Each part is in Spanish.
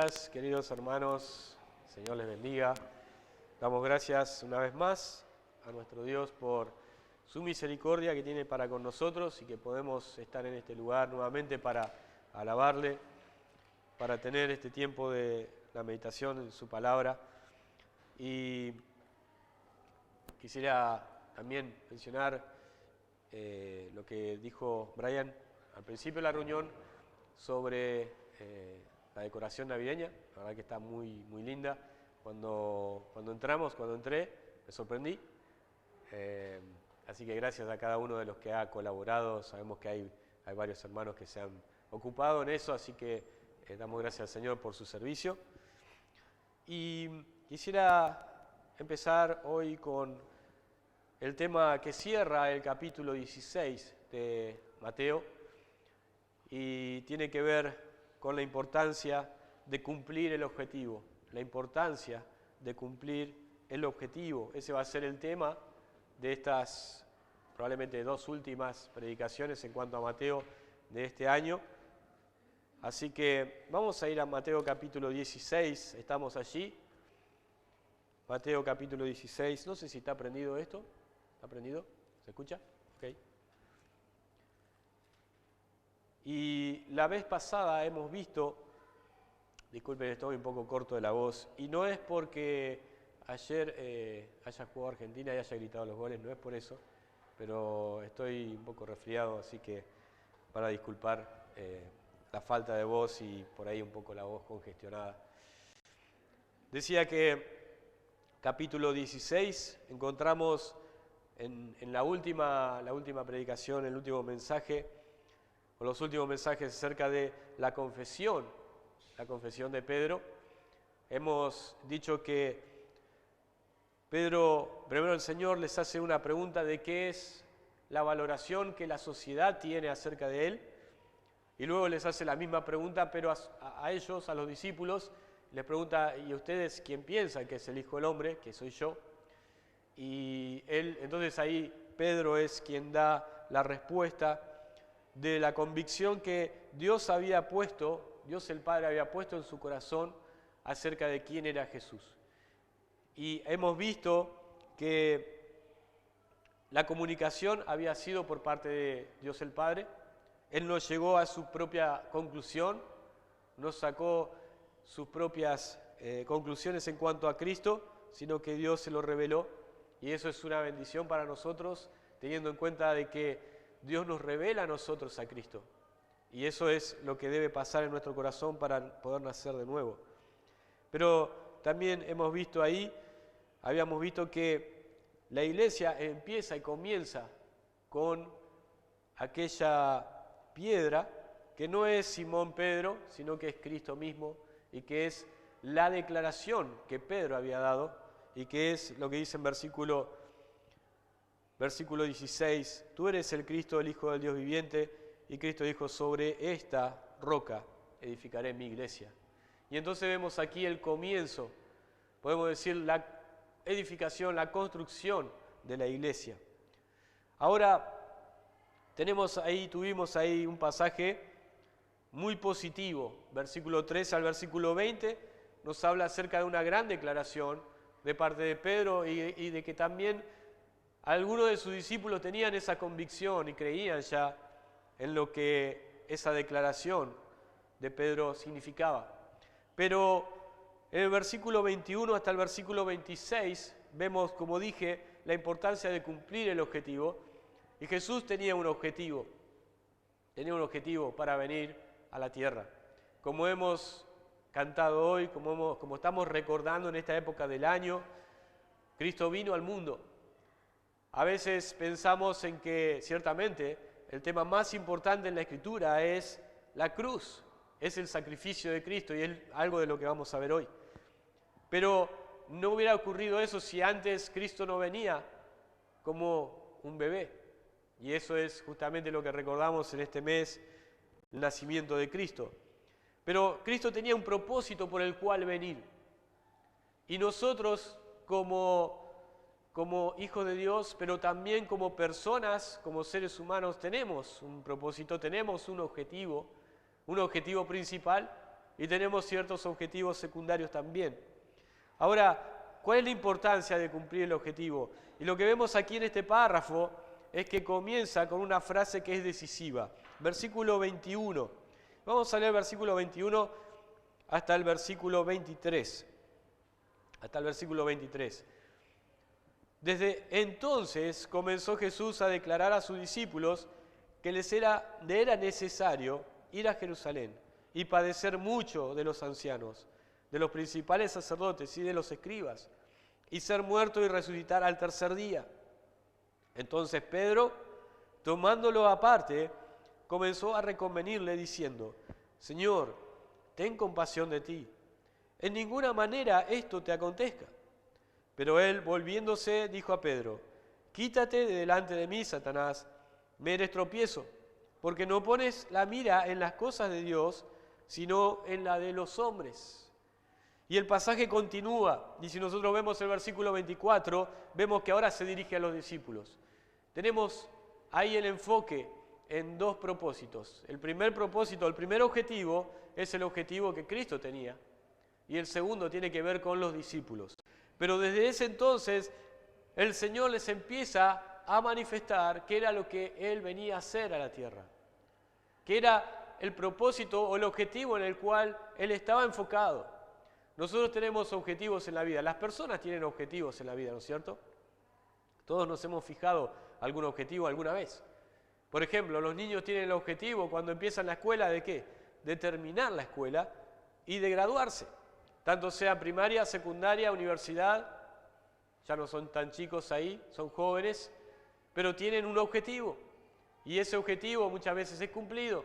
días, queridos hermanos. Señor les bendiga. Damos gracias una vez más a nuestro Dios por su misericordia que tiene para con nosotros y que podemos estar en este lugar nuevamente para alabarle, para tener este tiempo de la meditación en su palabra. Y quisiera también mencionar lo que dijo Brian al principio de la reunión sobre la decoración navideña. La verdad que está muy linda. Cuando entré, me sorprendí. Así que gracias a cada uno de los que ha colaborado. Sabemos que hay varios hermanos que se han ocupado en eso, así que damos gracias al Señor por su servicio. Y quisiera empezar hoy con el tema que cierra el capítulo 16 de Mateo y tiene que ver con la importancia de cumplir el objetivo. La importancia de cumplir el objetivo. Ese va a ser el tema de estas probablemente dos últimas predicaciones en cuanto a Mateo de este año. Así que vamos a ir a Mateo capítulo 16, estamos allí. Mateo capítulo 16, no sé si está prendido esto. ¿Está prendido? ¿Se escucha? Ok. Y la vez pasada hemos visto, disculpen, estoy un poco corto de la voz, y no es porque ayer haya jugado Argentina y haya gritado los goles, no es por eso, pero estoy un poco resfriado, así que para disculpar la falta de voz y por ahí un poco la voz congestionada. Decía que capítulo 16 encontramos en la última predicación, el último mensaje, o los últimos mensajes acerca de la confesión de Pedro. Hemos dicho que Pedro, primero el Señor les hace una pregunta de qué es la valoración que la sociedad tiene acerca de él, y luego les hace la misma pregunta, pero a ellos, a los discípulos, les pregunta, ¿y ustedes quién piensan que es el Hijo del Hombre? Que soy yo. Y entonces ahí Pedro es quien da la respuesta de la convicción que Dios el Padre había puesto en su corazón acerca de quién era Jesús. Y hemos visto que la comunicación había sido por parte de Dios el Padre. Él no llegó a su propia conclusión, no sacó sus propias conclusiones en cuanto a Cristo, sino que Dios se lo reveló. Y eso es una bendición para nosotros, teniendo en cuenta de que Dios nos revela a nosotros a Cristo. Y eso es lo que debe pasar en nuestro corazón para poder nacer de nuevo. Pero también habíamos visto que la iglesia empieza y comienza con aquella piedra que no es Simón Pedro, sino que es Cristo mismo y que es la declaración que Pedro había dado y que es lo que dice en versículo 16, tú eres el Cristo, el Hijo del Dios viviente, y Cristo dijo, sobre esta roca edificaré mi iglesia. Y entonces vemos aquí el comienzo, podemos decir la edificación, la construcción de la iglesia. Ahora, tuvimos ahí un pasaje muy positivo, versículo 3 al versículo 20, nos habla acerca de una gran declaración de parte de Pedro y de que también algunos de sus discípulos tenían esa convicción y creían ya en lo que esa declaración de Pedro significaba. Pero en el versículo 21 hasta el versículo 26 vemos, como dije, la importancia de cumplir el objetivo. Y Jesús tenía un objetivo para venir a la tierra. Como hemos cantado hoy, como estamos recordando en esta época del año, Cristo vino al mundo. A veces pensamos en que ciertamente el tema más importante en la Escritura es la cruz, es el sacrificio de Cristo y es algo de lo que vamos a ver hoy. Pero no hubiera ocurrido eso si antes Cristo no venía como un bebé. Y eso es justamente lo que recordamos en este mes, el nacimiento de Cristo. Pero Cristo tenía un propósito por el cual venir. Y nosotros como hijos de Dios, pero también como personas, como seres humanos, tenemos un propósito, tenemos un objetivo principal, y tenemos ciertos objetivos secundarios también. Ahora, ¿cuál es la importancia de cumplir el objetivo? Y lo que vemos aquí en este párrafo es que comienza con una frase que es decisiva. Versículo 21. Vamos a leer el versículo 21 hasta el versículo 23. Hasta el versículo 23. Desde entonces comenzó Jesús a declarar a sus discípulos que les era necesario ir a Jerusalén y padecer mucho de los ancianos, de los principales sacerdotes y de los escribas, y ser muerto y resucitar al tercer día. Entonces Pedro, tomándolo aparte, comenzó a reconvenirle diciendo: Señor, ten compasión de ti. En ninguna manera esto te acontezca. Pero él, volviéndose, dijo a Pedro: Quítate de delante de mí, Satanás, me eres tropiezo, porque no pones la mira en las cosas de Dios, sino en la de los hombres. Y el pasaje continúa, y si nosotros vemos el versículo 24, vemos que ahora se dirige a los discípulos. Tenemos ahí el enfoque en dos propósitos. El primer propósito, el primer objetivo, es el objetivo que Cristo tenía, y el segundo tiene que ver con los discípulos. Pero desde ese entonces, el Señor les empieza a manifestar qué era lo que Él venía a hacer a la tierra, qué era el propósito o el objetivo en el cual Él estaba enfocado. Nosotros tenemos objetivos en la vida, las personas tienen objetivos en la vida, ¿no es cierto? Todos nos hemos fijado algún objetivo alguna vez. Por ejemplo, los niños tienen el objetivo cuando empiezan la escuela ¿de qué? De terminar la escuela y de graduarse. Tanto sea primaria, secundaria, universidad, ya no son tan chicos ahí, son jóvenes, pero tienen un objetivo. Y ese objetivo muchas veces es cumplido.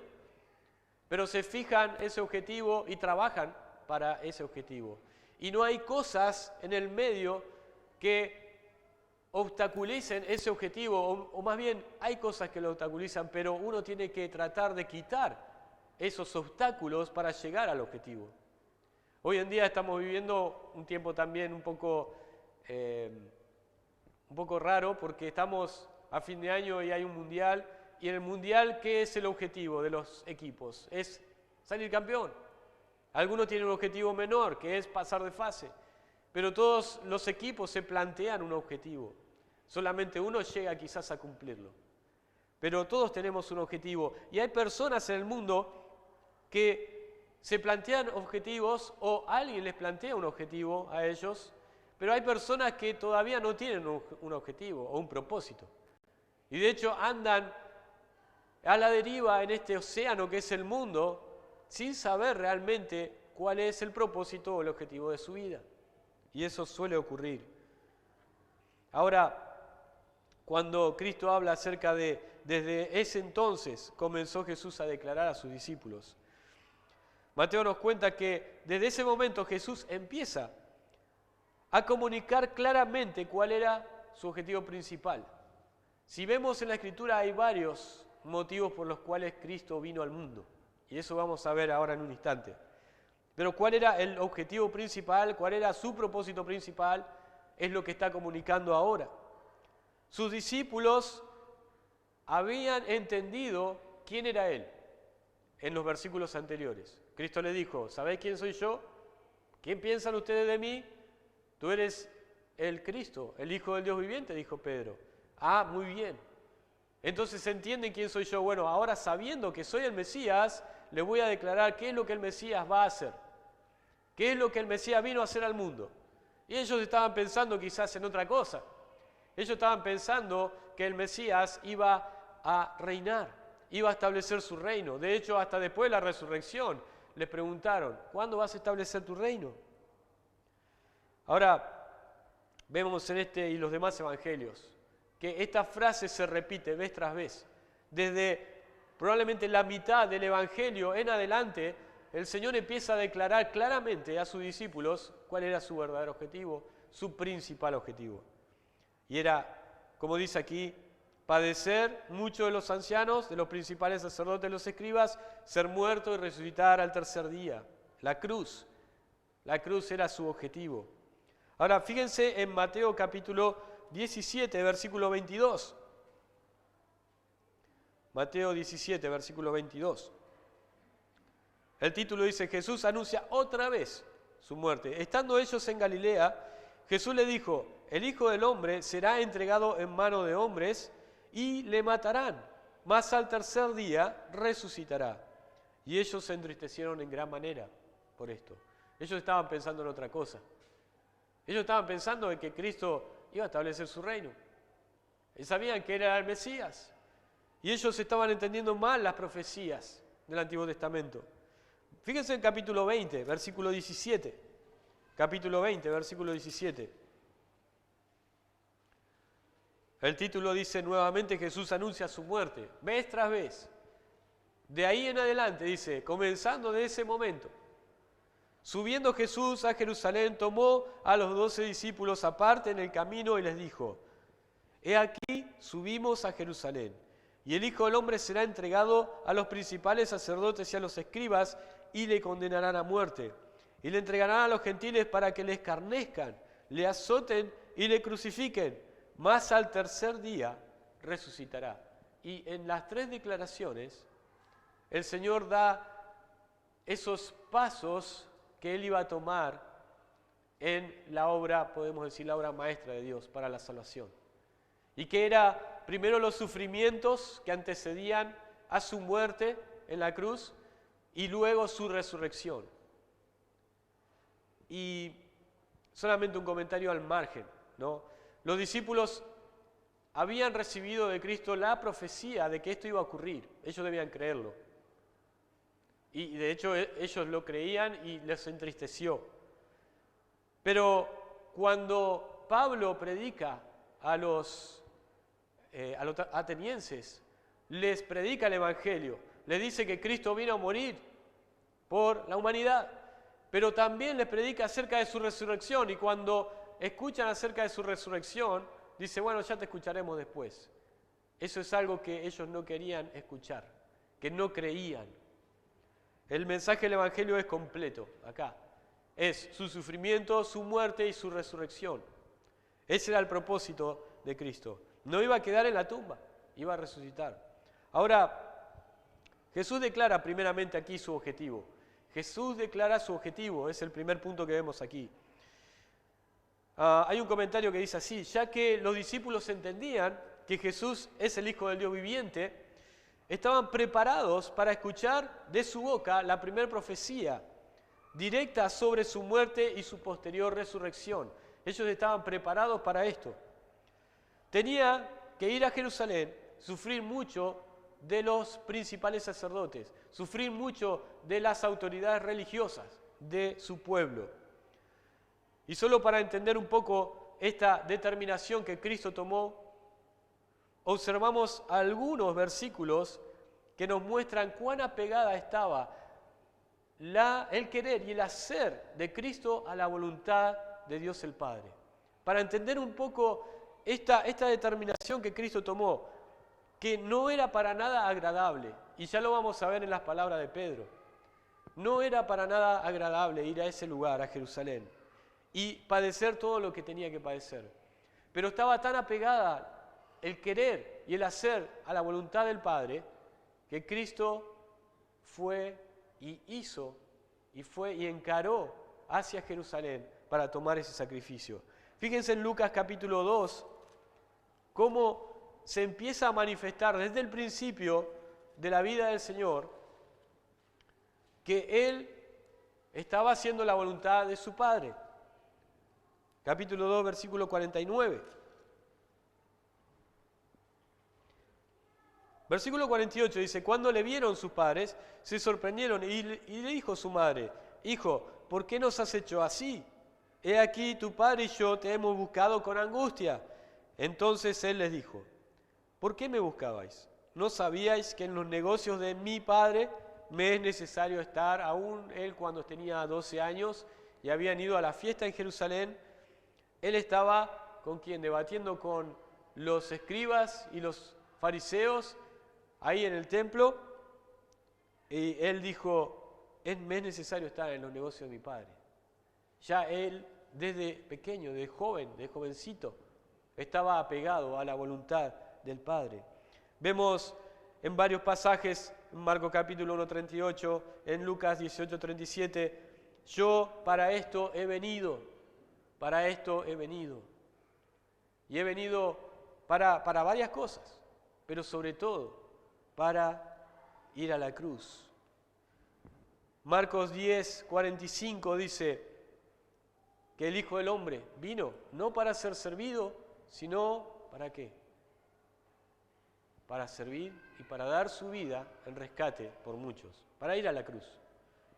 Pero se fijan ese objetivo y trabajan para ese objetivo. Y no hay cosas en el medio que obstaculicen ese objetivo, o más bien hay cosas que lo obstaculizan, pero uno tiene que tratar de quitar esos obstáculos para llegar al objetivo. Hoy en día estamos viviendo un tiempo también un poco raro, porque estamos a fin de año y hay un mundial, y en el mundial, ¿qué es el objetivo de los equipos? Es salir campeón. Algunos tienen un objetivo menor, que es pasar de fase, pero todos los equipos se plantean un objetivo. Solamente uno llega quizás a cumplirlo. Pero todos tenemos un objetivo, y hay personas en el mundo que se plantean objetivos, o alguien les plantea un objetivo a ellos, pero hay personas que todavía no tienen un objetivo o un propósito. Y de hecho andan a la deriva en este océano que es el mundo, sin saber realmente cuál es el propósito o el objetivo de su vida. Y eso suele ocurrir. Ahora, cuando Cristo habla acerca de, desde ese entonces comenzó Jesús a declarar a sus discípulos, Mateo nos cuenta que desde ese momento Jesús empieza a comunicar claramente cuál era su objetivo principal. Si vemos en la Escritura hay varios motivos por los cuales Cristo vino al mundo, y eso vamos a ver ahora en un instante. Pero cuál era el objetivo principal, cuál era su propósito principal, es lo que está comunicando ahora. Sus discípulos habían entendido quién era Él en los versículos anteriores. Cristo le dijo: ¿sabéis quién soy yo? ¿Quién piensan ustedes de mí? Tú eres el Cristo, el Hijo del Dios viviente, dijo Pedro. Ah, muy bien. Entonces entienden quién soy yo. Bueno, ahora sabiendo que soy el Mesías, les voy a declarar qué es lo que el Mesías va a hacer. ¿Qué es lo que el Mesías vino a hacer al mundo? Y ellos estaban pensando quizás en otra cosa. Ellos estaban pensando que el Mesías iba a reinar, iba a establecer su reino. De hecho, hasta después de la resurrección, les preguntaron: ¿cuándo vas a establecer tu reino? Ahora, vemos en este y los demás evangelios que esta frase se repite vez tras vez. Desde probablemente la mitad del evangelio en adelante, el Señor empieza a declarar claramente a sus discípulos cuál era su verdadero objetivo, su principal objetivo. Y era, como dice aquí, padecer mucho de los ancianos, de los principales sacerdotes, de los escribas, ser muerto y resucitar al tercer día. La cruz era su objetivo. Ahora, fíjense en Mateo capítulo 17, versículo 22. Mateo 17, versículo 22. El título dice, Jesús anuncia otra vez su muerte. Estando ellos en Galilea, Jesús le dijo, el Hijo del Hombre será entregado en mano de hombres y le matarán, mas al tercer día resucitará. Y ellos se entristecieron en gran manera por esto. Ellos estaban pensando en otra cosa. Ellos estaban pensando en que Cristo iba a establecer su reino. Y sabían que era el Mesías. Y ellos estaban entendiendo mal las profecías del Antiguo Testamento. Fíjense en capítulo 20, versículo 17. Capítulo 20, versículo 17. El título dice nuevamente, Jesús anuncia su muerte, vez tras vez. De ahí en adelante, dice, comenzando de ese momento. Subiendo Jesús a Jerusalén, tomó a los 12 discípulos aparte en el camino y les dijo, he aquí, subimos a Jerusalén, y el Hijo del Hombre será entregado a los principales sacerdotes y a los escribas, y le condenarán a muerte. Y le entregarán a los gentiles para que le escarnezcan, le azoten y le crucifiquen, mas al tercer día resucitará. Y en las tres declaraciones, el Señor da esos pasos que Él iba a tomar en la obra, podemos decir, la obra maestra de Dios para la salvación. Y que era primero los sufrimientos que antecedían a su muerte en la cruz y luego su resurrección. Y solamente un comentario al margen, ¿no? Los discípulos habían recibido de Cristo la profecía de que esto iba a ocurrir. Ellos debían creerlo. Y de hecho ellos lo creían y les entristeció. Pero cuando Pablo predica a los atenienses, les predica el Evangelio, les dice que Cristo vino a morir por la humanidad, pero también les predica acerca de su resurrección, y cuando escuchan acerca de su resurrección, dice, bueno, ya te escucharemos después. Eso es algo que ellos no querían escuchar, que no creían. El mensaje del Evangelio es completo, acá. Es su sufrimiento, su muerte y su resurrección. Ese era el propósito de Cristo. No iba a quedar en la tumba, iba a resucitar. Ahora, Jesús declara primeramente aquí su objetivo. Jesús declara su objetivo, es el primer punto que vemos aquí. Hay un comentario que dice así, ya que los discípulos entendían que Jesús es el Hijo del Dios viviente, estaban preparados para escuchar de su boca la primera profecía directa sobre su muerte y su posterior resurrección. Ellos estaban preparados para esto. Tenía que ir a Jerusalén, sufrir mucho de los principales sacerdotes, sufrir mucho de las autoridades religiosas de su pueblo. Y solo para entender un poco esta determinación que Cristo tomó, observamos algunos versículos que nos muestran cuán apegada estaba el querer y el hacer de Cristo a la voluntad de Dios el Padre. Para entender un poco esta determinación que Cristo tomó, que no era para nada agradable, y ya lo vamos a ver en las palabras de Pedro, no era para nada agradable ir a ese lugar, a Jerusalén, y padecer todo lo que tenía que padecer. Pero estaba tan apegada el querer y el hacer a la voluntad del Padre, que Cristo fue y hizo, y fue y encaró hacia Jerusalén para tomar ese sacrificio. Fíjense en Lucas capítulo 2, cómo se empieza a manifestar desde el principio de la vida del Señor, que Él estaba haciendo la voluntad de su Padre. Capítulo 2, versículo 49. Versículo 48 dice, cuando le vieron sus padres, se sorprendieron y le dijo su madre, hijo, ¿por qué nos has hecho así? He aquí tu padre y yo te hemos buscado con angustia. Entonces él les dijo, ¿por qué me buscabais? ¿No sabíais que en los negocios de mi padre me es necesario estar? Aún él cuando tenía 12 años y habían ido a la fiesta en Jerusalén, él estaba con quien debatiendo con los escribas y los fariseos ahí en el templo, y él dijo, me es necesario estar en los negocios de mi padre. Ya él desde pequeño, de jovencito, estaba apegado a la voluntad del Padre. Vemos en varios pasajes en Marcos capítulo 1:38, en Lucas 18:37, yo para esto he venido, para esto he venido. Y he venido para varias cosas, pero sobre todo para ir a la cruz. Marcos 10:45 dice que el Hijo del Hombre vino no para ser servido, sino ¿para qué? Para servir y para dar su vida en rescate por muchos, para ir a la cruz.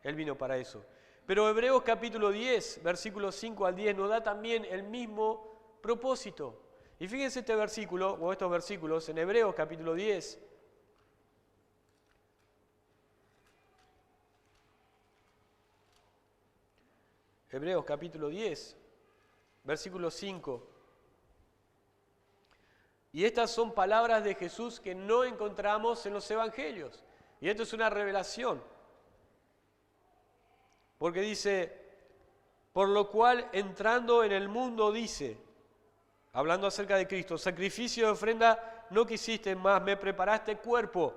Él vino para eso. Pero Hebreos capítulo 10, versículos 5 al 10, nos da también el mismo propósito. Y fíjense este versículo, o estos versículos, en Hebreos capítulo 10. Hebreos capítulo 10, versículo 5. Y estas son palabras de Jesús que no encontramos en los evangelios. Y esto es una revelación. Porque dice, por lo cual entrando en el mundo dice, hablando acerca de Cristo, sacrificio de ofrenda no quisiste más, me preparaste cuerpo,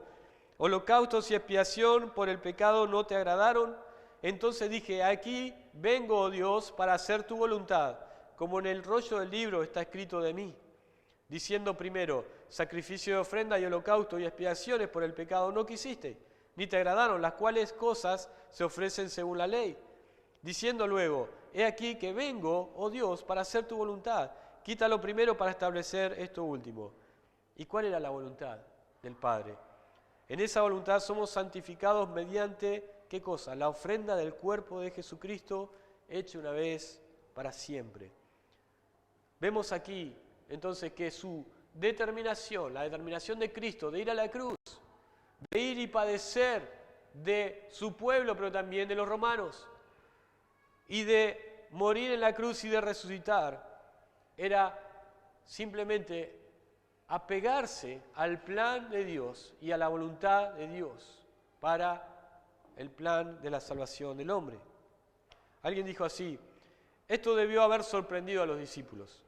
holocaustos y expiación por el pecado no te agradaron. Entonces dije, aquí vengo, oh Dios, para hacer tu voluntad, como en el rollo del libro está escrito de mí. Diciendo primero, sacrificio de ofrenda y holocausto y expiaciones por el pecado no quisiste, ni te agradaron, las cuales cosas se ofrecen según la ley. Diciendo luego, he aquí que vengo, oh Dios, para hacer tu voluntad. Quítalo primero para establecer esto último. ¿Y cuál era la voluntad del Padre? En esa voluntad somos santificados mediante, ¿qué cosa? La ofrenda del cuerpo de Jesucristo, hecha una vez para siempre. Vemos aquí entonces que su determinación, la determinación de Cristo de ir a la cruz, de ir y padecer de su pueblo, pero también de los romanos, y de morir en la cruz y de resucitar, era simplemente apegarse al plan de Dios y a la voluntad de Dios para el plan de la salvación del hombre. Alguien dijo así, esto debió haber sorprendido a los discípulos,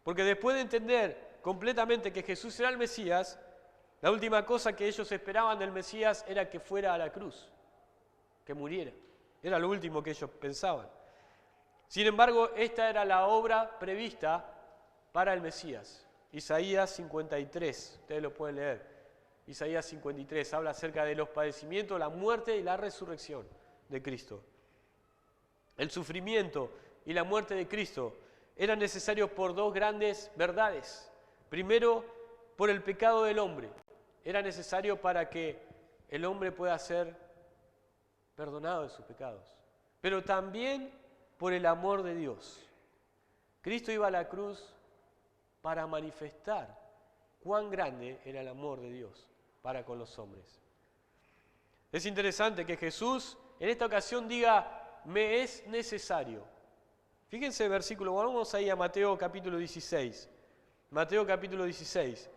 porque después de entender completamente que Jesús era el Mesías, la última cosa que ellos esperaban del Mesías era que fuera a la cruz, que muriera. Era lo último que ellos pensaban. Sin embargo, esta era la obra prevista para el Mesías. Isaías 53, ustedes lo pueden leer. Isaías 53 habla acerca de los padecimientos, la muerte y la resurrección de Cristo. El sufrimiento y la muerte de Cristo eran necesarios por dos grandes verdades. Primero, por el pecado del hombre. Era necesario para que el hombre pueda ser perdonado de sus pecados. Pero también por el amor de Dios. Cristo iba a la cruz para manifestar cuán grande era el amor de Dios para con los hombres. Es interesante que Jesús en esta ocasión diga, me es necesario. Fíjense el versículo, vamos ahí a Mateo capítulo 16. Mateo capítulo 16.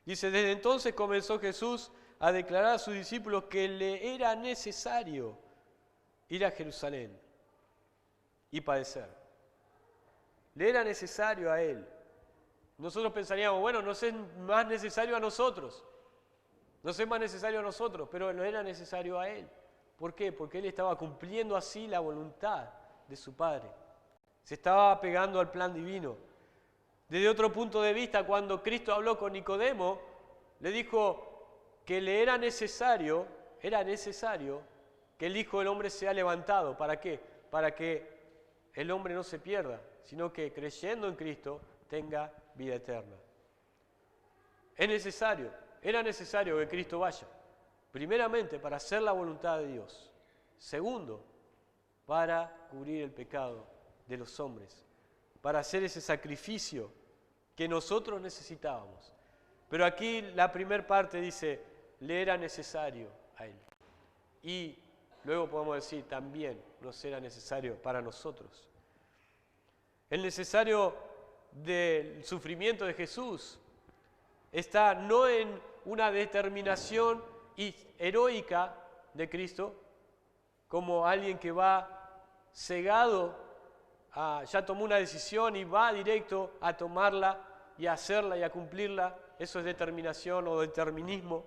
Dice, desde entonces comenzó Jesús a declarar a sus discípulos que le era necesario ir a Jerusalén y padecer. Le era necesario a Él. Nosotros pensaríamos, bueno, nos es más necesario a nosotros. Nos es más necesario a nosotros, pero no era necesario a Él. ¿Por qué? Porque Él estaba cumpliendo así la voluntad de su Padre. Se estaba apegando al plan divino. Desde otro punto de vista, cuando Cristo habló con Nicodemo, le dijo que le era necesario que el Hijo del Hombre sea levantado. ¿Para qué? Para que el hombre no se pierda, sino que creyendo en Cristo tenga vida eterna. Era necesario que Cristo vaya. Primeramente, para hacer la voluntad de Dios. Segundo, para cubrir el pecado de los hombres. Para hacer ese sacrificio que nosotros necesitábamos. Pero aquí la primera parte dice, le era necesario a Él. Y luego podemos decir, también nos era necesario para nosotros. El necesario del sufrimiento de Jesús está no en una determinación heroica de Cristo, como alguien que va cegado ya tomó una decisión y va directo a tomarla y a hacerla y a cumplirla. Eso es determinación o determinismo.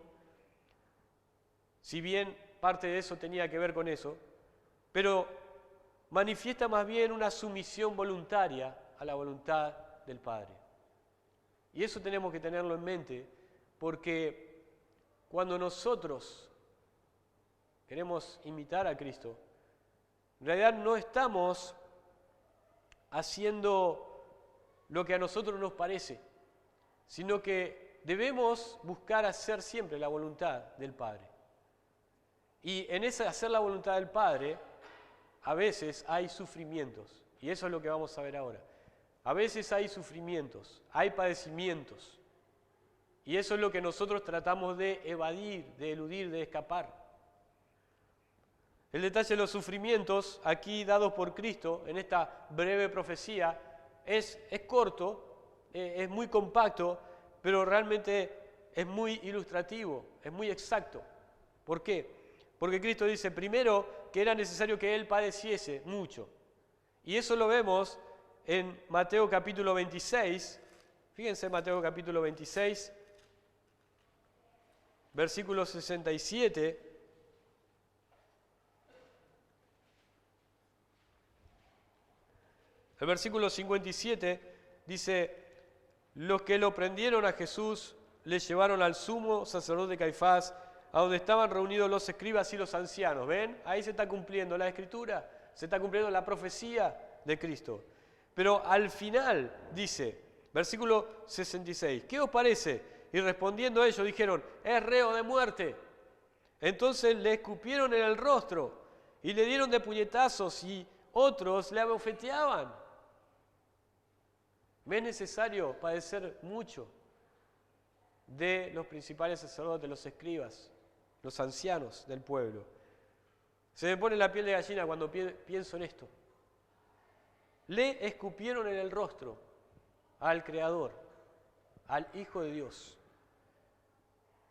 Si bien parte de eso tenía que ver con eso, pero manifiesta más bien una sumisión voluntaria a la voluntad del Padre. Y eso tenemos que tenerlo en mente, porque cuando nosotros queremos imitar a Cristo, en realidad no estamos haciendo lo que a nosotros nos parece, sino que debemos buscar hacer siempre la voluntad del Padre. Y en ese hacer la voluntad del Padre, a veces hay sufrimientos, y eso es lo que vamos a ver ahora. A veces hay sufrimientos, hay padecimientos, y eso es lo que nosotros tratamos de evadir, de eludir, de escapar. El detalle de los sufrimientos aquí dados por Cristo en esta breve profecía es corto, es muy compacto, pero realmente es muy ilustrativo, es muy exacto. ¿Por qué? Porque Cristo dice primero que era necesario que Él padeciese mucho. Y eso lo vemos en Mateo capítulo 26. Fíjense Mateo capítulo 26, versículo 67. El versículo 57 dice, los que lo prendieron a Jesús le llevaron al sumo sacerdote Caifás, a donde estaban reunidos los escribas y los ancianos. ¿Ven? Ahí se está cumpliendo la Escritura, se está cumpliendo la profecía de Cristo. Pero al final dice, versículo 66, ¿qué os parece? Y respondiendo ellos dijeron, es reo de muerte. Entonces le escupieron en el rostro y le dieron de puñetazos y otros le abofeteaban. Me es necesario padecer mucho de los principales sacerdotes, los escribas, los ancianos del pueblo. Se me pone la piel de gallina cuando pienso en esto. Le escupieron en el rostro al Creador, al Hijo de Dios.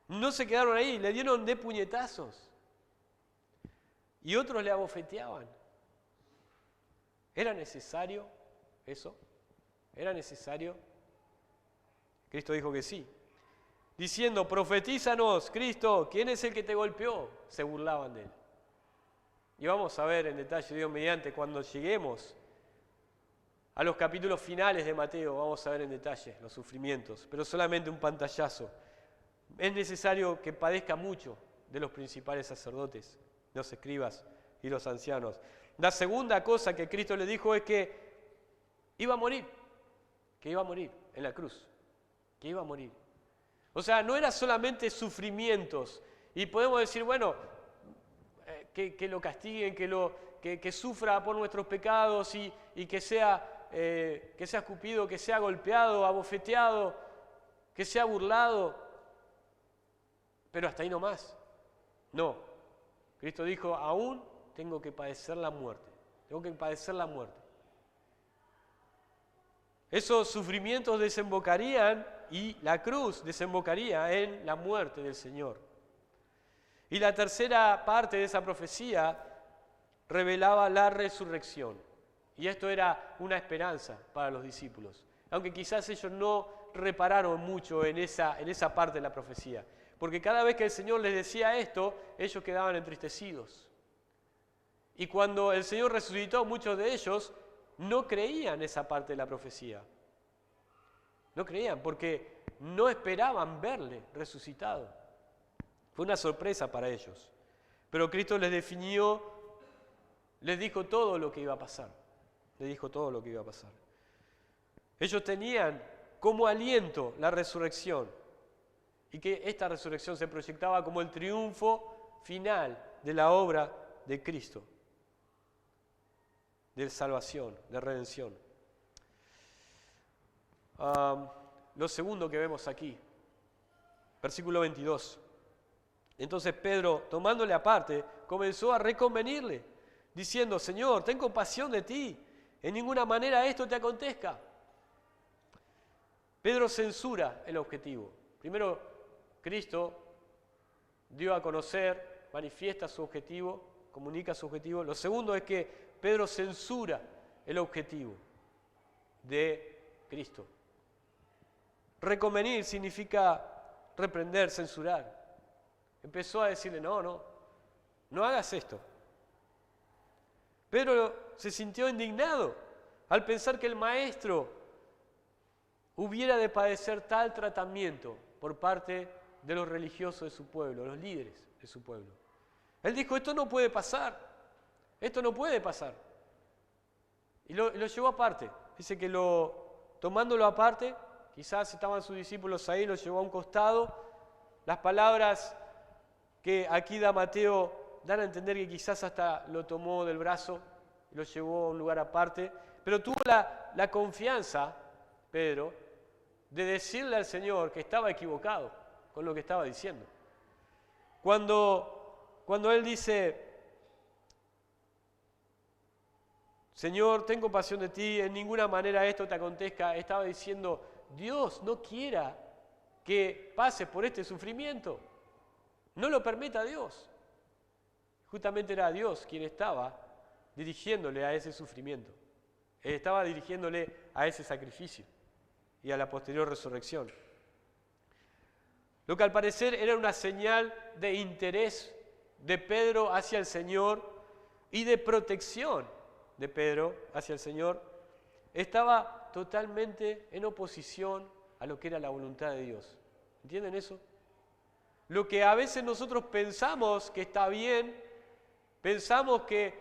No se quedaron ahí, le dieron de puñetazos. Y otros le abofeteaban. ¿Era necesario eso? ¿Era necesario? Cristo dijo que sí. Diciendo, profetízanos, Cristo, ¿quién es el que te golpeó? Se burlaban de él. Y vamos a ver en detalle, Dios mediante, cuando lleguemos a los capítulos finales de Mateo, vamos a ver en detalle los sufrimientos, pero solamente un pantallazo. Es necesario que padezca mucho de los principales sacerdotes, los escribas y los ancianos. La segunda cosa que Cristo le dijo es que iba a morir en la cruz, que iba a morir. O sea, no era solamente sufrimientos, y podemos decir, bueno, que lo castiguen, que sufra por nuestros pecados y que sea escupido, que sea golpeado, abofeteado, que sea burlado, pero hasta ahí no más. No, Cristo dijo, aún tengo que padecer la muerte, tengo que padecer la muerte. Esos sufrimientos desembocarían y la cruz desembocaría en la muerte del Señor. Y la tercera parte de esa profecía revelaba la resurrección. Y esto era una esperanza para los discípulos, aunque quizás ellos no repararon mucho en esa parte de la profecía, porque cada vez que el Señor les decía esto, ellos quedaban entristecidos. Y cuando el Señor resucitó, muchos de ellos no creían esa parte de la profecía. No creían porque no esperaban verle resucitado. Fue una sorpresa para ellos. Pero Cristo les definió, les dijo todo lo que iba a pasar. Les dijo todo lo que iba a pasar. Ellos tenían como aliento la resurrección y que esta resurrección se proyectaba como el triunfo final de la obra de Cristo, de salvación, de redención. Lo segundo que vemos aquí, versículo 22. Entonces Pedro, tomándole aparte, comenzó a reconvenirle, diciendo, Señor, ten compasión de ti, en ninguna manera esto te acontezca. Pedro censura el objetivo. Primero, Cristo dio a conocer, manifiesta su objetivo, comunica su objetivo. Lo segundo es que Pedro censura el objetivo de Cristo. Reconvenir significa reprender, censurar. Empezó a decirle, no hagas esto. Pedro se sintió indignado al pensar que el maestro hubiera de padecer tal tratamiento por parte de los religiosos de su pueblo, los líderes de su pueblo. Él dijo, esto no puede pasar, esto no puede pasar. Y lo llevó aparte. Dice que tomándolo aparte, quizás estaban sus discípulos ahí, lo llevó a un costado. Las palabras que aquí da Mateo dan a entender que quizás hasta lo tomó del brazo y lo llevó a un lugar aparte. Pero tuvo la confianza, Pedro, de decirle al Señor que estaba equivocado con lo que estaba diciendo. Cuando él dice, Señor, ten compasión de ti, en ninguna manera esto te acontezca, estaba diciendo, Dios no quiera que pases por este sufrimiento. No lo permita Dios. Justamente era Dios quien estaba dirigiéndole a ese sufrimiento. Él estaba dirigiéndole a ese sacrificio y a la posterior resurrección. Lo que al parecer era una señal de interés de Pedro hacia el Señor y de protección de Pedro hacia el Señor, estaba totalmente en oposición a lo que era la voluntad de Dios. ¿Entienden eso? Lo que a veces nosotros pensamos que está bien, pensamos que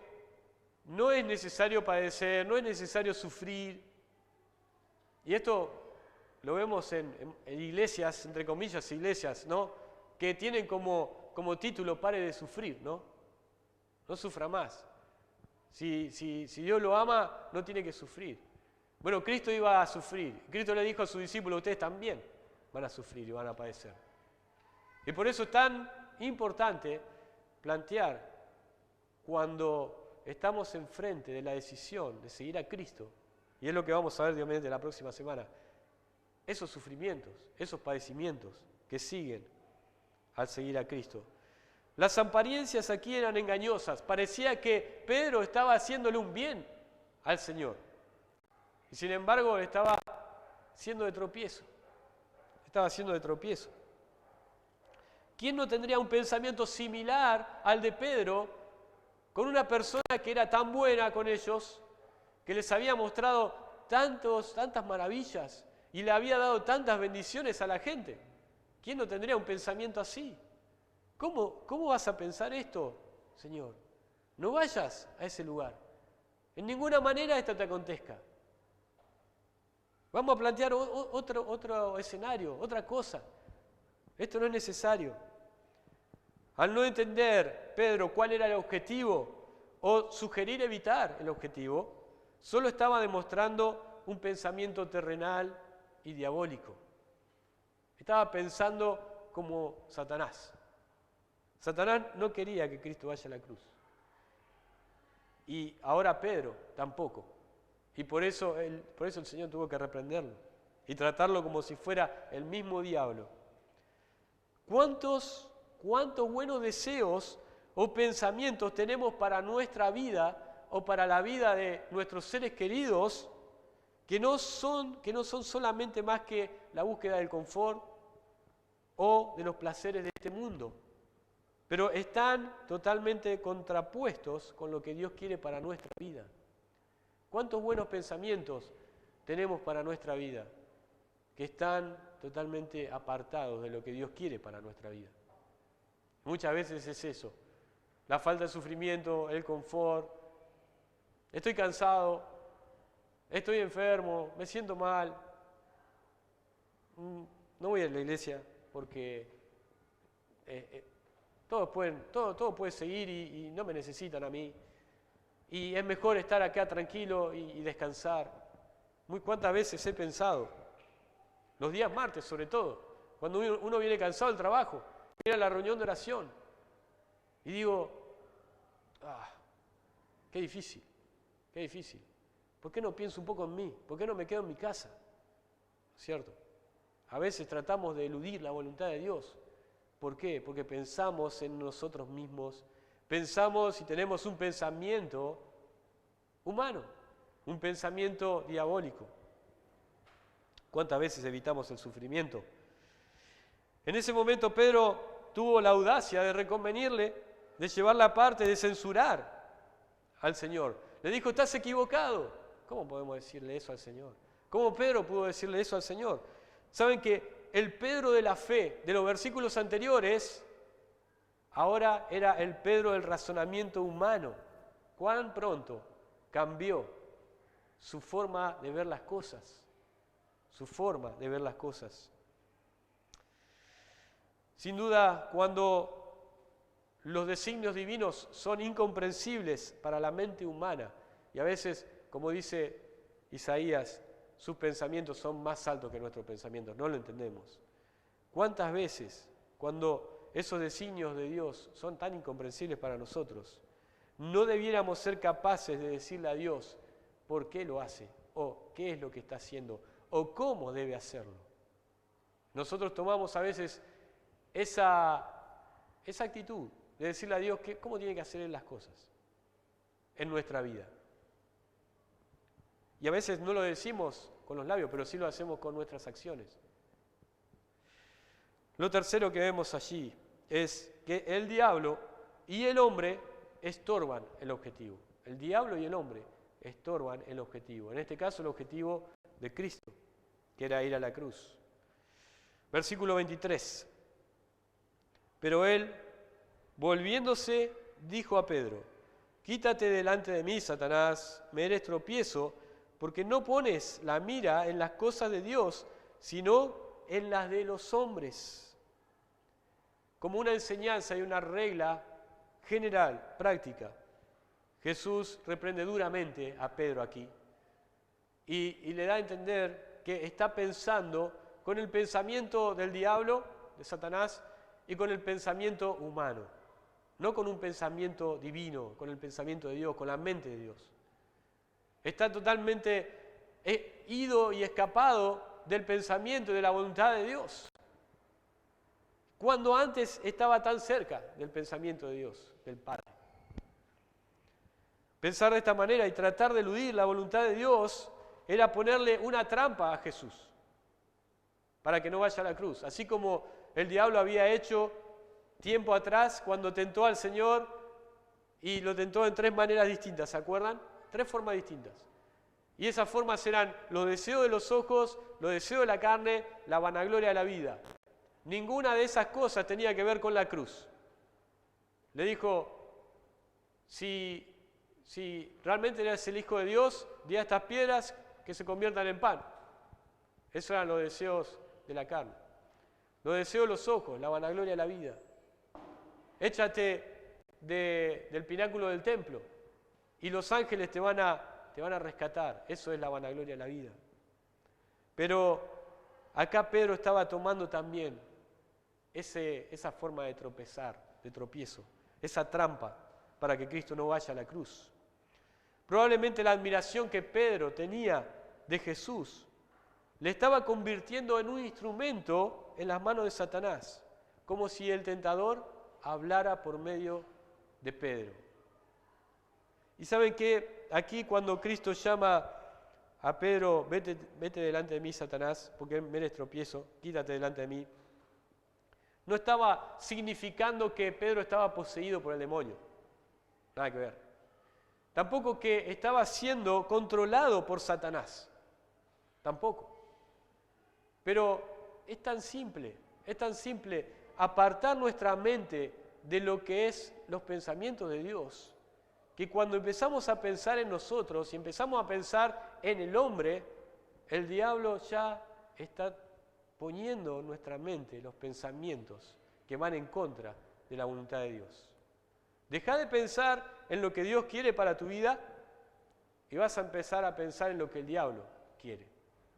no es necesario padecer, no es necesario sufrir. Y esto lo vemos en iglesias, entre comillas, iglesias, ¿no? Que tienen como título, pare de sufrir, ¿no? No sufra más. Si Dios lo ama, no tiene que sufrir. Bueno, Cristo iba a sufrir. Cristo le dijo a sus discípulos, ustedes también van a sufrir y van a padecer. Y por eso es tan importante plantear cuando estamos enfrente de la decisión de seguir a Cristo, y es lo que vamos a ver Dios mediante la próxima semana, esos sufrimientos, esos padecimientos que siguen al seguir a Cristo. Las apariencias aquí eran engañosas. Parecía que Pedro estaba haciéndole un bien al Señor. Y sin embargo estaba siendo de tropiezo. Estaba siendo de tropiezo. ¿Quién no tendría un pensamiento similar al de Pedro con una persona que era tan buena con ellos, que les había mostrado tantas maravillas y le había dado tantas bendiciones a la gente? ¿Quién no tendría un pensamiento así? ¿Cómo vas a pensar esto, Señor? No vayas a ese lugar. En ninguna manera esto te acontezca. Vamos a plantear otro escenario, otra cosa. Esto no es necesario. Al no entender, Pedro, cuál era el objetivo o sugerir evitar el objetivo, solo estaba demostrando un pensamiento terrenal y diabólico. Estaba pensando como Satanás. Satanás no quería que Cristo vaya a la cruz. Y ahora Pedro tampoco. Y por eso el Señor tuvo que reprenderlo y tratarlo como si fuera el mismo diablo. ¿Cuántos buenos deseos o pensamientos tenemos para nuestra vida o para la vida de nuestros seres queridos que no son solamente más que la búsqueda del confort o de los placeres de este mundo, pero están totalmente contrapuestos con lo que Dios quiere para nuestra vida? ¿Cuántos buenos pensamientos tenemos para nuestra vida que están totalmente apartados de lo que Dios quiere para nuestra vida? Muchas veces es eso, la falta de sufrimiento, el confort. Estoy cansado, estoy enfermo, me siento mal. No voy a la iglesia porque todo puede seguir y no me necesitan a mí. Y es mejor estar acá tranquilo y descansar. ¿Cuántas veces he pensado? Los días martes sobre todo, cuando uno viene cansado del trabajo, viene a la reunión de oración y digo, qué difícil. ¿Por qué no pienso un poco en mí? ¿Por qué no me quedo en mi casa? ¿Cierto? A veces tratamos de eludir la voluntad de Dios. ¿Por qué? Porque pensamos en nosotros mismos, pensamos y tenemos un pensamiento humano, un pensamiento diabólico. ¿Cuántas veces evitamos el sufrimiento? En ese momento Pedro tuvo la audacia de reconvenirle, de llevarla aparte, de censurar al Señor. Le dijo, estás equivocado. ¿Cómo podemos decirle eso al Señor? ¿Cómo Pedro pudo decirle eso al Señor? Saben que el Pedro de la fe de los versículos anteriores ahora era el Pedro del razonamiento humano. ¿Cuán pronto cambió su forma de ver las cosas? Su forma de ver las cosas. Sin duda, cuando los designios divinos son incomprensibles para la mente humana, y a veces, como dice Isaías, sus pensamientos son más altos que nuestros pensamientos, no lo entendemos. ¿Cuántas veces, cuando esos designios de Dios son tan incomprensibles para nosotros, no debiéramos ser capaces de decirle a Dios por qué lo hace, o qué es lo que está haciendo, o cómo debe hacerlo? Nosotros tomamos a veces esa actitud de decirle a Dios cómo tiene que hacer Él las cosas en nuestra vida. Y a veces no lo decimos con los labios, pero sí lo hacemos con nuestras acciones. Lo tercero que vemos allí es que el diablo y el hombre estorban el objetivo. El diablo y el hombre estorban el objetivo. En este caso, el objetivo de Cristo, que era ir a la cruz. Versículo 23. Pero él, volviéndose, dijo a Pedro, quítate delante de mí, Satanás, me eres tropiezo, porque no pones la mira en las cosas de Dios, sino en las de los hombres. Como una enseñanza y una regla general, práctica, Jesús reprende duramente a Pedro aquí y le da a entender que está pensando con el pensamiento del diablo, de Satanás, y con el pensamiento humano, no con un pensamiento divino, con el pensamiento de Dios, con la mente de Dios. Está totalmente ido y escapado del pensamiento y de la voluntad de Dios, cuando antes estaba tan cerca del pensamiento de Dios, del Padre. Pensar de esta manera y tratar de eludir la voluntad de Dios era ponerle una trampa a Jesús para que no vaya a la cruz, así como el diablo había hecho tiempo atrás cuando tentó al Señor y lo tentó en 3 maneras distintas, ¿se acuerdan? 3 formas distintas. Y esas formas eran los deseos de los ojos, los deseos de la carne, la vanagloria de la vida. Ninguna de esas cosas tenía que ver con la cruz. Le dijo, si realmente eres el Hijo de Dios, di a estas piedras que se conviertan en pan. Esos eran los deseos de la carne. Los deseos de los ojos, la vanagloria de la vida. Échate del pináculo del templo y los ángeles te van a rescatar. Eso es la vanagloria de la vida. Pero acá Pedro estaba tomando también esa forma de tropezar, de tropiezo, esa trampa para que Cristo no vaya a la cruz. Probablemente la admiración que Pedro tenía de Jesús le estaba convirtiendo en un instrumento en las manos de Satanás, como si el tentador hablara por medio de Pedro. Y saben que aquí cuando Cristo llama a Pedro, vete delante de mí, Satanás, porque me eres tropiezo, quítate delante de mí, no estaba significando que Pedro estaba poseído por el demonio, nada que ver. Tampoco que estaba siendo controlado por Satanás, tampoco. Pero es tan simple apartar nuestra mente de lo que es los pensamientos de Dios, que cuando empezamos a pensar en nosotros y empezamos a pensar en el hombre, el diablo ya está poniendo en nuestra mente los pensamientos que van en contra de la voluntad de Dios. Deja de pensar en lo que Dios quiere para tu vida y vas a empezar a pensar en lo que el diablo quiere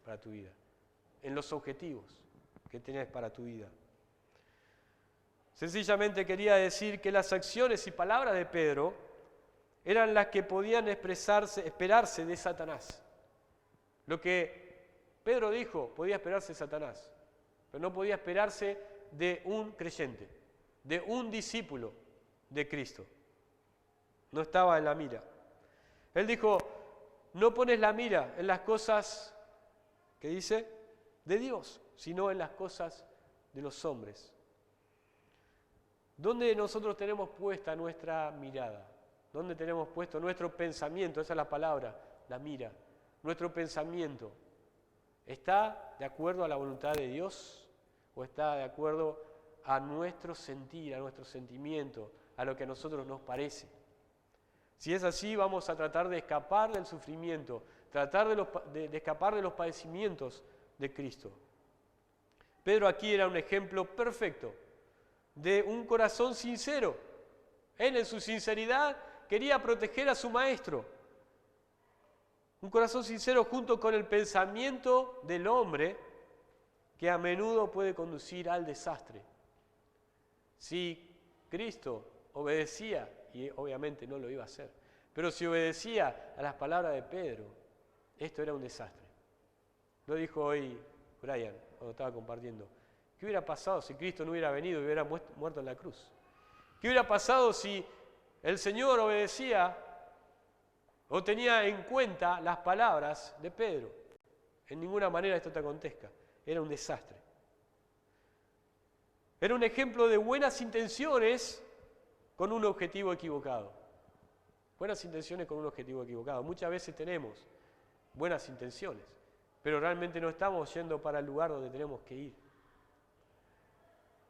para tu vida, en los objetivos que tienes para tu vida. Sencillamente quería decir que las acciones y palabras de Pedro eran las que podían esperarse de Satanás. Lo que Pedro dijo podía esperarse de Satanás, pero no podía esperarse de un creyente, de un discípulo de Cristo. No estaba en la mira. Él dijo, no pones la mira en las cosas, ¿qué dice? De Dios, sino en las cosas de los hombres. ¿Dónde nosotros tenemos puesta nuestra mirada? ¿Dónde tenemos puesto nuestro pensamiento? Esa es la palabra, la mira. Nuestro pensamiento, ¿está de acuerdo a la voluntad de Dios o está de acuerdo a nuestro sentir, a nuestro sentimiento, a lo que a nosotros nos parece? Si es así, vamos a tratar de escapar del sufrimiento, tratar de escapar de los padecimientos de Cristo. Pedro aquí era un ejemplo perfecto de un corazón sincero. Él en su sinceridad quería proteger a su maestro. Un corazón sincero junto con el pensamiento del hombre que a menudo puede conducir al desastre. Si Cristo obedecía, y obviamente no lo iba a hacer, pero si obedecía a las palabras de Pedro, esto era un desastre. Lo dijo hoy Brian cuando estaba compartiendo. ¿Qué hubiera pasado si Cristo no hubiera venido y hubiera muerto en la cruz? ¿Qué hubiera pasado si el Señor obedecía o tenía en cuenta las palabras de Pedro? En ninguna manera esto te acontezca. Era un desastre. Era un ejemplo de buenas intenciones con un objetivo equivocado. Buenas intenciones con un objetivo equivocado. Muchas veces tenemos buenas intenciones, pero realmente no estamos yendo para el lugar donde tenemos que ir.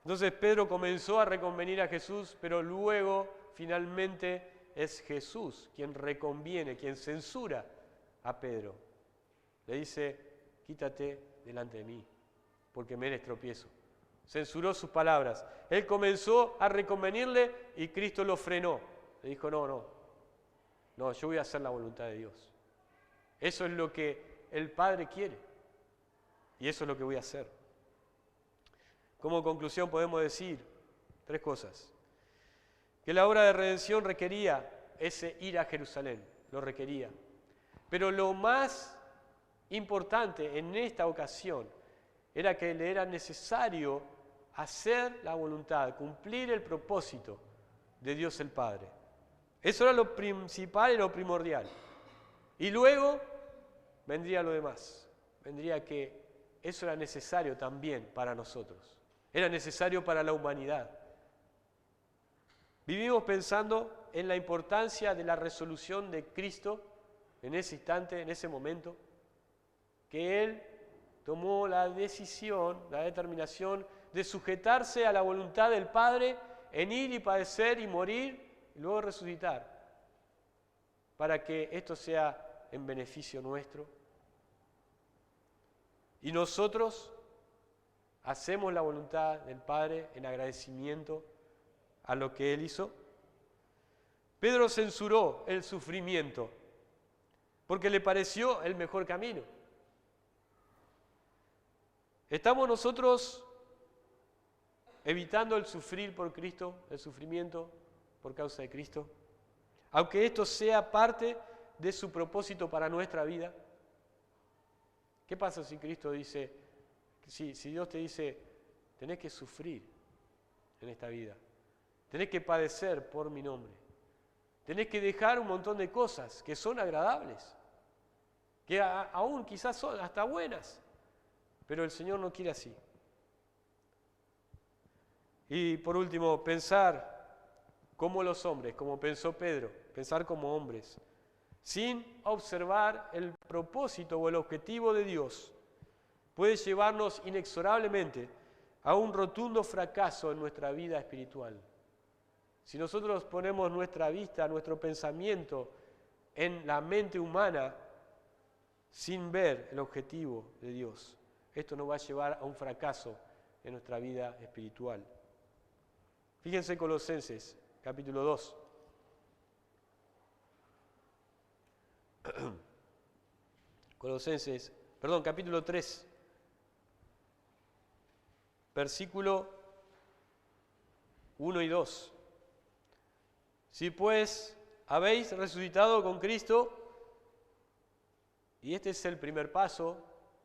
Entonces Pedro comenzó a reconvenir a Jesús, pero luego finalmente es Jesús quien reconviene, quien censura a Pedro. Le dice, quítate delante de mí, porque me eres tropiezo. Censuró sus palabras. Él comenzó a reconvenirle y Cristo lo frenó. Le dijo, no, yo voy a hacer la voluntad de Dios. Eso es lo que el Padre quiere y eso es lo que voy a hacer. Como conclusión podemos decir 3 cosas. Que la obra de redención requería ese ir a Jerusalén, lo requería. Pero lo más importante en esta ocasión era que le era necesario hacer la voluntad, cumplir el propósito de Dios el Padre. Eso era lo principal y lo primordial. Y luego vendría lo demás. Vendría que eso era necesario también para nosotros. Era necesario para la humanidad. Vivimos pensando en la importancia de la resolución de Cristo en ese instante, en ese momento, que Él tomó la decisión, la determinación de sujetarse a la voluntad del Padre en ir y padecer y morir y luego resucitar, para que esto sea en beneficio nuestro. Y nosotros hacemos la voluntad del Padre en agradecimiento a lo que Él hizo. Pedro censuró el sufrimiento porque le pareció el mejor camino. ¿Estamos nosotros evitando el sufrir por Cristo, el sufrimiento por causa de Cristo? Aunque esto sea parte de su propósito para nuestra vida. ¿Qué pasa si Cristo dice, si Dios te dice, tenés que sufrir en esta vida, tenés que padecer por mi nombre, tenés que dejar un montón de cosas que son agradables, que aún quizás son hasta buenas, pero el Señor no quiere así. Y por último, pensar como los hombres, como pensó Pedro, pensar como hombres, sin observar el propósito o el objetivo de Dios, puede llevarnos inexorablemente a un rotundo fracaso en nuestra vida espiritual. Si nosotros ponemos nuestra vista, nuestro pensamiento en la mente humana sin ver el objetivo de Dios, esto nos va a llevar a un fracaso en nuestra vida espiritual. Fíjense Colosenses, capítulo 2. Capítulo 3. Versículo 1 y 2. Si pues habéis resucitado con Cristo, y este es el primer paso,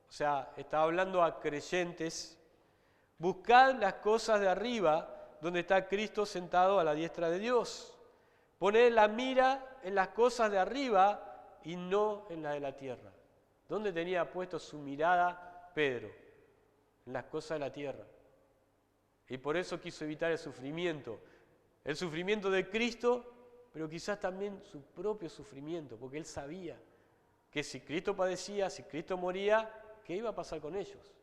o sea, está hablando a creyentes, buscad las cosas de arriba, donde está Cristo sentado a la diestra de Dios. Poned la mira en las cosas de arriba y no en la de la tierra. ¿Dónde tenía puesto su mirada Pedro? En las cosas de la tierra. Y por eso quiso evitar el sufrimiento de Cristo, pero quizás también su propio sufrimiento, porque él sabía que si Cristo padecía, si Cristo moría, ¿qué iba a pasar con ellos?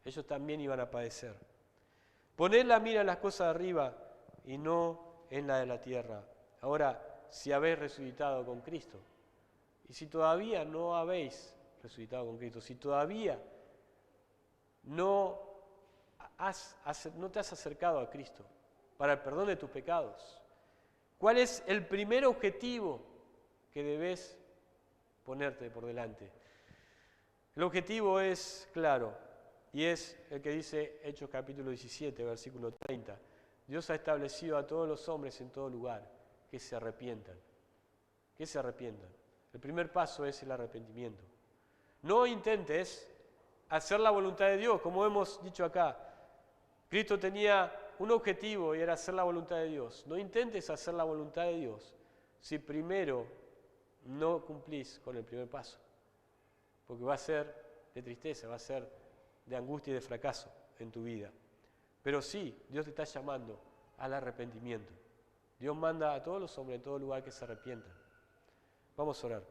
Ellos también iban a padecer. Poned la mira en las cosas de arriba y no en la de la tierra. Ahora, si habéis resucitado con Cristo, y si todavía no habéis resucitado con Cristo, si todavía no te has acercado a Cristo para el perdón de tus pecados, ¿cuál es el primer objetivo que debes ponerte por delante? El objetivo es claro y es el que dice Hechos capítulo 17, versículo 30. Dios ha establecido a todos los hombres en todo lugar que se arrepientan. Que se arrepientan. El primer paso es el arrepentimiento. No intentes hacer la voluntad de Dios, como hemos dicho acá. Cristo tenía un objetivo y era hacer la voluntad de Dios. No intentes hacer la voluntad de Dios si primero no cumplís con el primer paso, porque va a ser de tristeza, va a ser de angustia y de fracaso en tu vida. Pero sí, Dios te está llamando al arrepentimiento. Dios manda a todos los hombres en todo lugar que se arrepientan. Vamos a orar.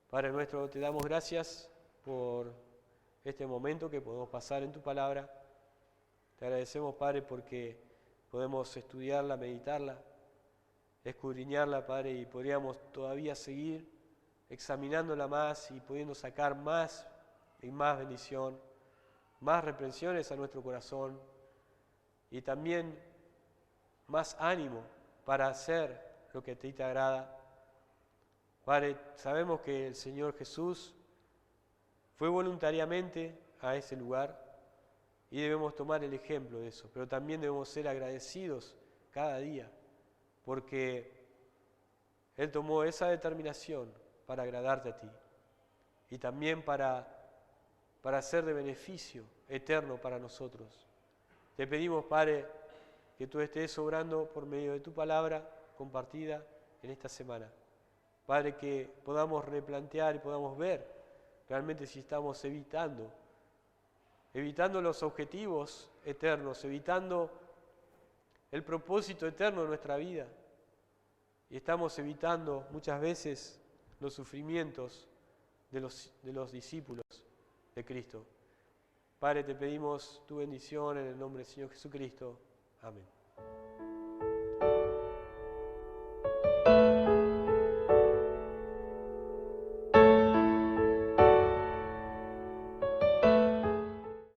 Padre nuestro, te damos gracias por este momento que podemos pasar en tu palabra. Te agradecemos, Padre, porque podemos estudiarla, meditarla, escudriñarla, Padre, y podríamos todavía seguir examinándola más y pudiendo sacar más y más bendición, más reprensiones a nuestro corazón y también más ánimo para hacer lo que a ti te agrada. Padre, sabemos que el Señor Jesús fue voluntariamente a ese lugar y debemos tomar el ejemplo de eso, pero también debemos ser agradecidos cada día porque Él tomó esa determinación para agradarte a ti y también para ser de beneficio eterno para nosotros. Te pedimos, Padre, que tú estés obrando por medio de tu palabra compartida en esta semana. Padre, que podamos replantear y podamos ver realmente si estamos evitando los objetivos eternos, evitando el propósito eterno de nuestra vida. Y estamos evitando muchas veces los sufrimientos de los discípulos de Cristo. Padre, te pedimos tu bendición en el nombre del Señor Jesucristo. Amén.